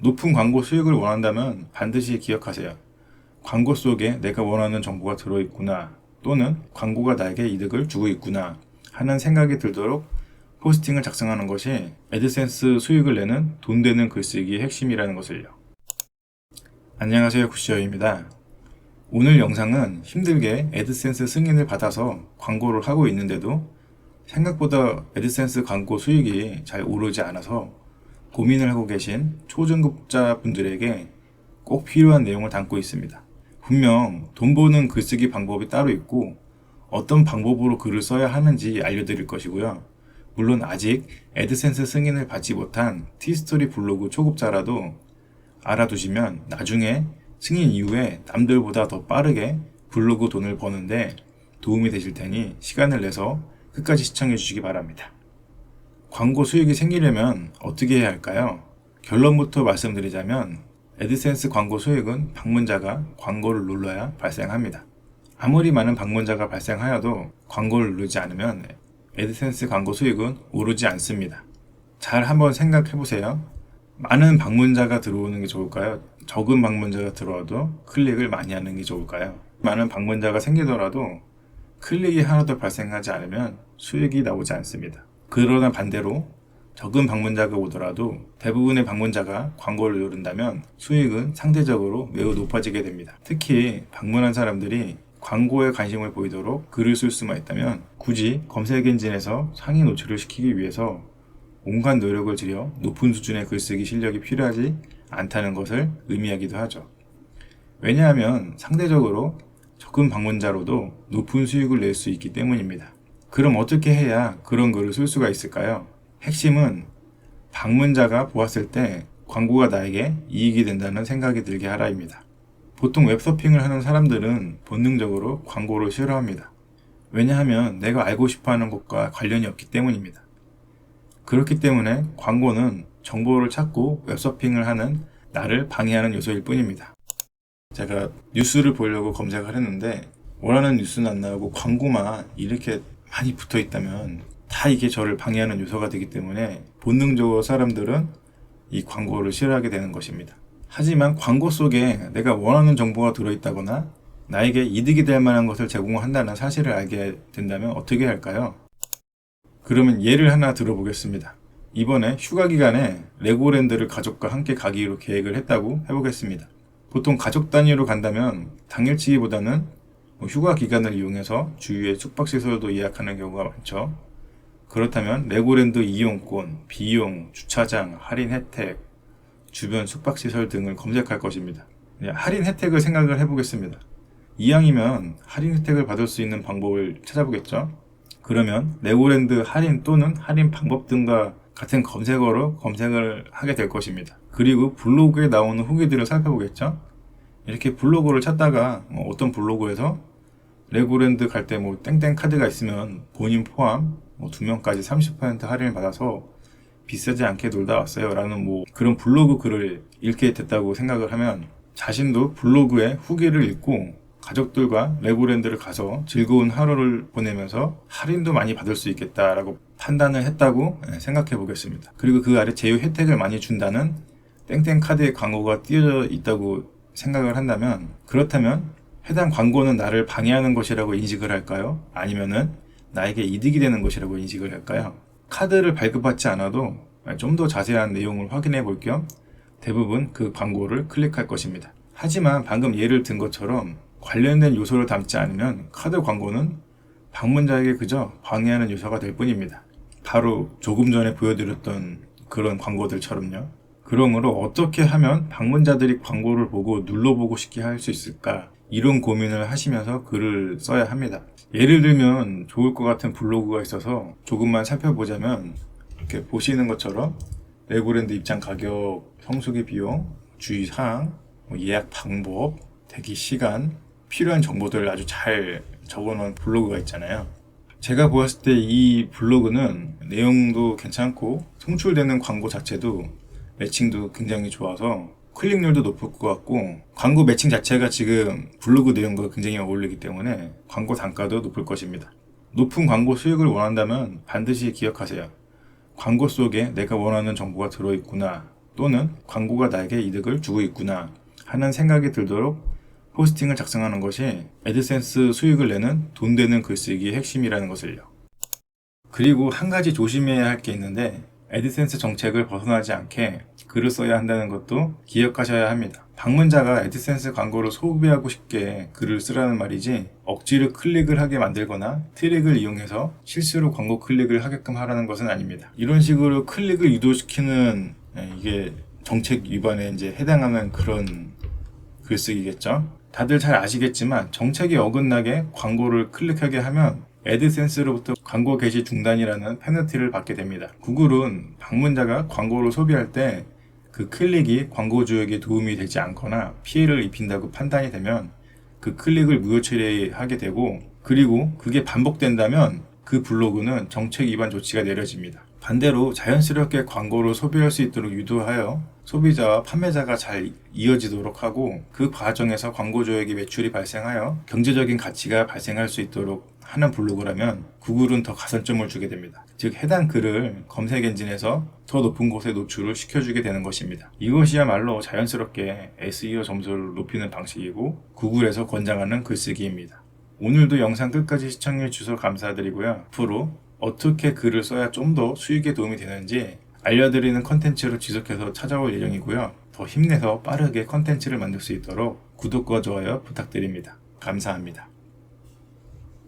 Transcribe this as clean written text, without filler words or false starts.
높은 광고 수익을 원한다면 반드시 기억하세요. 광고 속에 내가 원하는 정보가 들어있구나, 또는 광고가 나에게 이득을 주고 있구나 하는 생각이 들도록 포스팅을 작성하는 것이 애드센스 수익을 내는 돈 되는 글쓰기의 핵심이라는 것을요. 안녕하세요, 구시어입니다. 오늘 영상은 힘들게 애드센스 승인을 받아서 광고를 하고 있는데도 생각보다 애드센스 광고 수익이 잘 오르지 않아서 고민을 하고 계신 초중급자 분들에게 꼭 필요한 내용을 담고 있습니다. 분명 돈 버는 글쓰기 방법이 따로 있고 어떤 방법으로 글을 써야 하는지 알려드릴 것이고요. 물론 아직 애드센스 승인을 받지 못한 티스토리 블로그 초급자라도 알아두시면 나중에 승인 이후에 남들보다 더 빠르게 블로그 돈을 버는데 도움이 되실 테니 시간을 내서 끝까지 시청해 주시기 바랍니다. 광고 수익이 생기려면 어떻게 해야 할까요? 결론부터 말씀드리자면 애드센스 광고 수익은 방문자가 광고를 눌러야 발생합니다. 아무리 많은 방문자가 발생하여도 광고를 누르지 않으면 애드센스 광고 수익은 오르지 않습니다. 잘 한번 생각해 보세요. 많은 방문자가 들어오는 게 좋을까요? 적은 방문자가 들어와도 클릭을 많이 하는 게 좋을까요? 많은 방문자가 생기더라도 클릭이 하나도 발생하지 않으면 수익이 나오지 않습니다. 그러나 반대로 적은 방문자가 오더라도 대부분의 방문자가 광고를 누른다면 수익은 상대적으로 매우 높아지게 됩니다. 특히 방문한 사람들이 광고에 관심을 보이도록 글을 쓸 수만 있다면 굳이 검색 엔진에서 상위 노출을 시키기 위해서 온갖 노력을 들여 높은 수준의 글쓰기 실력이 필요하지 않다는 것을 의미하기도 하죠. 왜냐하면 상대적으로 적은 방문자로도 높은 수익을 낼 수 있기 때문입니다. 그럼 어떻게 해야 그런 글을 쓸 수가 있을까요? 핵심은 방문자가 보았을 때 광고가 나에게 이익이 된다는 생각이 들게 하라입니다. 보통 웹서핑을 하는 사람들은 본능적으로 광고를 싫어합니다. 왜냐하면 내가 알고 싶어하는 것과 관련이 없기 때문입니다. 그렇기 때문에 광고는 정보를 찾고 웹서핑을 하는 나를 방해하는 요소일 뿐입니다. 제가 뉴스를 보려고 검색을 했는데 원하는 뉴스는 안 나오고 광고만 이렇게 많이 붙어 있다면 다 이게 저를 방해하는 요소가 되기 때문에 본능적으로 사람들은 이 광고를 싫어하게 되는 것입니다. 하지만 광고 속에 내가 원하는 정보가 들어있다거나 나에게 이득이 될 만한 것을 제공한다는 사실을 알게 된다면 어떻게 할까요? 그러면 예를 하나 들어보겠습니다. 이번에 휴가 기간에 레고랜드를 가족과 함께 가기로 계획을 했다고 해보겠습니다. 보통 가족 단위로 간다면 당일치기보다는 휴가 기간을 이용해서 주위의 숙박시설도 예약하는 경우가 많죠. 그렇다면 레고랜드 이용권, 비용, 주차장, 할인 혜택, 주변 숙박시설 등을 검색할 것입니다. 할인 혜택을 생각을 해보겠습니다. 이왕이면 할인 혜택을 받을 수 있는 방법을 찾아보겠죠. 그러면 레고랜드 할인 또는 할인 방법 등과 같은 검색어로 검색을 하게 될 것입니다. 그리고 블로그에 나오는 후기들을 살펴보겠죠. 이렇게 블로그를 찾다가 어떤 블로그에서 레고랜드 갈 때 땡땡 카드가 있으면 본인 포함 2명까지 30% 할인을 받아서 비싸지 않게 놀다 왔어요 라는 그런 블로그 글을 읽게 됐다고 생각을 하면 자신도 블로그의 후기를 읽고 가족들과 레고랜드를 가서 즐거운 하루를 보내면서 할인도 많이 받을 수 있겠다라고 판단을 했다고 생각해 보겠습니다. 그리고 그 아래 제휴 혜택을 많이 준다는 땡땡 카드의 광고가 띄어져 있다고 생각을 한다면, 그렇다면 해당 광고는 나를 방해하는 것이라고 인식을 할까요? 아니면은 나에게 이득이 되는 것이라고 인식을 할까요? 카드를 발급받지 않아도 좀 더 자세한 내용을 확인해 볼 겸 대부분 그 광고를 클릭할 것입니다. 하지만 방금 예를 든 것처럼 관련된 요소를 담지 않으면 카드 광고는 방문자에게 그저 방해하는 요소가 될 뿐입니다. 바로 조금 전에 보여드렸던 그런 광고들처럼요. 그러므로 어떻게 하면 방문자들이 광고를 보고 눌러보고 싶게 할 수 있을까? 이런 고민을 하시면서 글을 써야 합니다. 예를 들면 좋을 것 같은 블로그가 있어서 조금만 살펴보자면 이렇게 보시는 것처럼 레고랜드 입장 가격, 성수기 비용, 주의사항, 예약 방법, 대기 시간, 필요한 정보들을 아주 잘 적어놓은 블로그가 있잖아요. 제가 보았을 때 이 블로그는 내용도 괜찮고 송출되는 광고 자체도 매칭도 굉장히 좋아서 클릭률도 높을 것 같고 광고 매칭 자체가 지금 블로그 내용과 굉장히 어울리기 때문에 광고 단가도 높을 것입니다. 높은 광고 수익을 원한다면 반드시 기억하세요. 광고 속에 내가 원하는 정보가 들어있구나, 또는 광고가 나에게 이득을 주고 있구나 하는 생각이 들도록 포스팅을 작성하는 것이 애드센스 수익을 내는 돈 되는 글쓰기의 핵심이라는 것을요. 그리고 한 가지 조심해야 할 게 있는데, 애드센스 정책을 벗어나지 않게 글을 써야 한다는 것도 기억하셔야 합니다. 방문자가 애드센스 광고를 소비하고 싶게 글을 쓰라는 말이지, 억지로 클릭을 하게 만들거나 트릭을 이용해서 실수로 광고 클릭을 하게끔 하라는 것은 아닙니다. 이런 식으로 클릭을 유도시키는 이게 정책 위반에 이제 해당하는 그런 글쓰기겠죠. 다들 잘 아시겠지만 정책에 어긋나게 광고를 클릭하게 하면 애드센스로부터 광고 게시 중단이라는 페널티를 받게 됩니다. 구글은 방문자가 광고를 소비할 때 그 클릭이 광고주에게 도움이 되지 않거나 피해를 입힌다고 판단이 되면 그 클릭을 무효 처리하게 되고, 그리고 그게 반복된다면 그 블로그는 정책 위반 조치가 내려집니다. 반대로 자연스럽게 광고를 소비할 수 있도록 유도하여 소비자와 판매자가 잘 이어지도록 하고, 그 과정에서 광고주에게 매출이 발생하여 경제적인 가치가 발생할 수 있도록 하는 블로그라면 구글은 더 가산점을 주게 됩니다. 즉 해당 글을 검색 엔진에서 더 높은 곳에 노출을 시켜주게 되는 것입니다. 이것이야말로 자연스럽게 SEO 점수를 높이는 방식이고 구글에서 권장하는 글쓰기입니다. 오늘도 영상 끝까지 시청해 주셔서 감사드리고요. 앞으로 어떻게 글을 써야 좀 더 수익에 도움이 되는지 알려드리는 컨텐츠로 지속해서 찾아올 예정이고요. 더 힘내서 빠르게 컨텐츠를 만들 수 있도록 구독과 좋아요 부탁드립니다. 감사합니다.